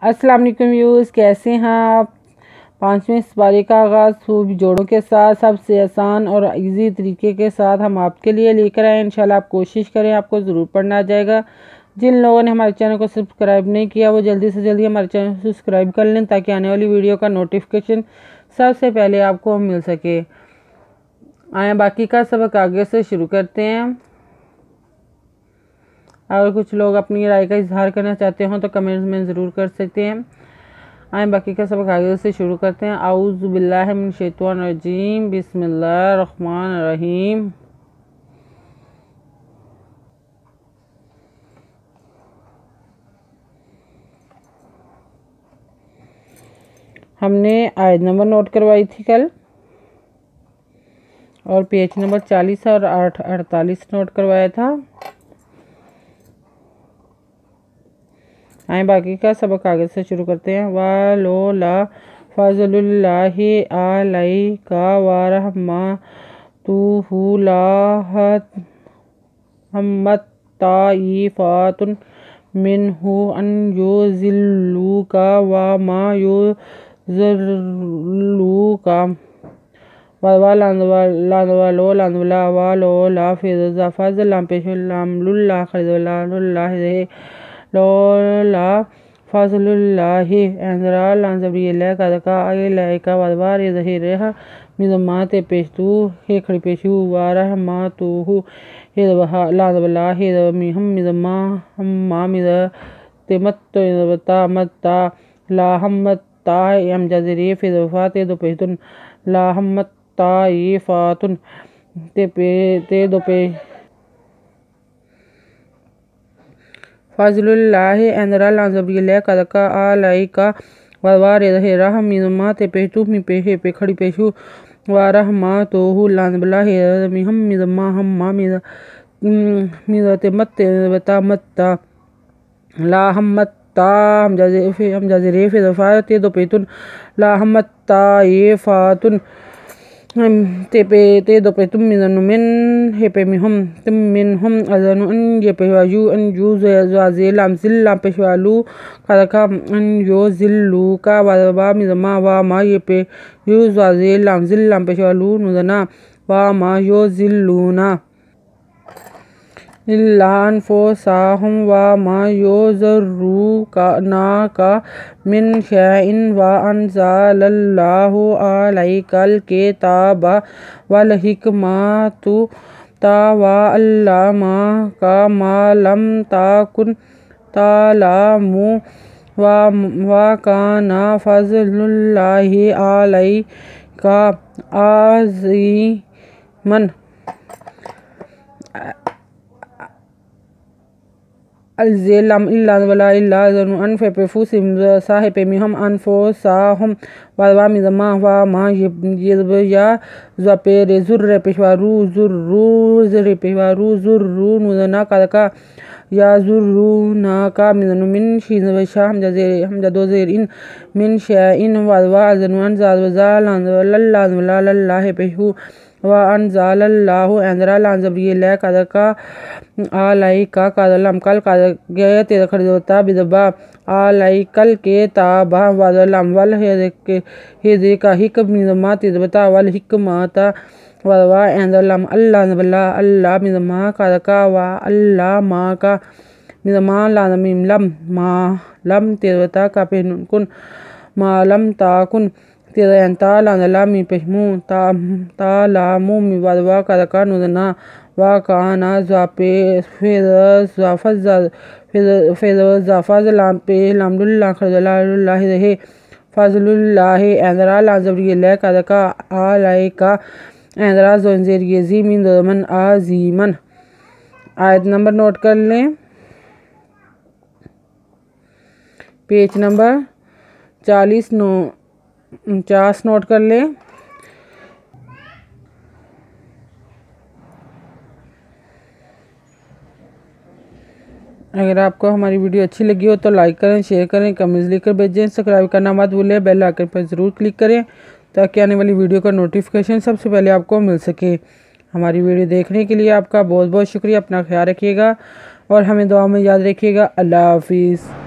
अस्सलाम वालेकुम व्यूअर्स, कैसे हैं आप। 5वें पारे का आगाज़ खूब जोड़ों के साथ सबसे आसान और इजी तरीके के साथ हम आपके लिए लेकर आए। इंशाल्लाह आप कोशिश करें, आपको ज़रूर पढ़ना आ जाएगा। जिन लोगों ने हमारे चैनल को सब्सक्राइब नहीं किया वो जल्दी से जल्दी हमारे चैनल को सब्सक्राइब कर लें ताकि आने वाली वीडियो का नोटिफिकेशन सबसे पहले आपको मिल सके। आए बाकी का सबक आगे से शुरू करते हैं। अगर कुछ लोग अपनी राय का इजहार करना चाहते हो तो कमेंट्स में ज़रूर कर सकते हैं। आए बाकी का सबक आगे से शुरू करते हैं। आऊज़ु बिल्लाहि मिनश शैतानिर रजीम, बिस्मिल्लाहिर रहमानिर रहीम। हमने आयत नंबर नोट करवाई थी कल और पेज नंबर 40 और 48 नोट करवाया था। आए बाकी का सबक आगे से शुरू करते हैं। वालोला फज़लुल्लाहि अलैका व रहमतुहु लहम्मत ताइफातुन मिनहु अन युज़िल्लुका व मा युज़िल्लुका वालोला लोला फज़लुल्लाहि अंदरा लांजबियला कदका इलाइका वदवार ज़हिरहा मिज़माते पेशतू हे खड़ी पेशू वारहमातुहु हे लांजबला हे मिहम मिज़मा हम्मा मिज़ तेमत्तो इज़बता मत्ता ला हम्मत्ता एम जज़री फ़िज़फ़ात दो पेशतुन ला हम्मत्ता फ़ातुन ते दो पे फज़लुल्लाहि अंदरा लांजबियला कदका आलाइका वदवार ज़हिरहा मिज़माते पेशतू मी पेशे पे खड़ी पेशू वारहमातुहु लांजबला हे मिहम मिज़मा हम्मा मिज़ तेमत्तो इज़बता मत्ता ला हम्मत्ता हम जज़री फ़िज़फ़ात दो पेशतुन ला हम्मत्ता फ़ातुन ते दो पे तुम मिन हे पे मिहम तुम मिनहुम अज़नु अन ये पे वायु अन यू ज़ाज़े लाम ज़िल्ला पे वालू कदका अन यो ज़िल्लू का वाबा मिज़मा वा मा ये पे यू ज़ाज़े लाम ज़िल्ला पे वालू नुज़ना वा मा यो ज़िल्लूना इल्ला अनफुसहुम व मा युज़र्रूना का मिन शैइन व अंज़लल्लाहु अलैकल किताबा वल हिकमतु व अल्लमका मा लम तकुन तअलमु व काना फ़ज़लुल्लाहि अलैका अज़ीमन। अलज़ेलम इल्ला वला इल्ला ज़नु अनफ़े पे फुसिम साहे पे मिहम अनफुसहुम व मिज़मा व मा यज़बया ज़पेरे ज़ुर्रे पेशवारू ज़ुर्रू ज़रे पेशवारू ज़ुर्रू नुज़ना कदका या ज़ुर्रूना का मिज़नु मिन शीज़वशा हम जदो ज़ेर इन मिन शैइन वज़वा ज़नु अनज़ाज़ा लल्ला लल्लाह पेशू व अनज़लल्लाहु अंदरा लांजबियला कदका अलैका कदलम कल गया तेरा खरीदता बिदबा अलैकल के ताबा वदलम वल हे का हिकम मिज़मा तिदबता वल हिकमता वदवा अंदलम अल्लाह नबला अल्लाह मिज़मा कदका व अल्लाह मा का मिज़मा लाज़मीम लम मा लम तिदबता का पे कुन मा लम ताकुन तेरा अंता लाज़ला मी पेशमू तालामू मी वदवा कदका नुज़ना व काना ज़ापे फ़ज़लाम पे लामदुल्ला खरदलाह रहे फ़ज़लुल्लाहि अंदरा लाज़बियला कदका अलैका अंदरा ज़ंज़ीर यज़ीमिन दमन आज़ीमन। आयत नंबर नोट कर लें। पेज नंबर 40 नोट कर लें। अगर आपको हमारी वीडियो अच्छी लगी हो तो लाइक करें, शेयर करें, कमेंट्स लिखकर भेजें। सब्सक्राइब करना मत भूलें, बेल आइकन पर ज़रूर क्लिक करें ताकि आने वाली वीडियो का नोटिफिकेशन सबसे पहले आपको मिल सके। हमारी वीडियो देखने के लिए आपका बहुत बहुत शुक्रिया। अपना ख्याल रखिएगा और हमें दुआ में याद रखिएगा। अल्लाह हाफिज़।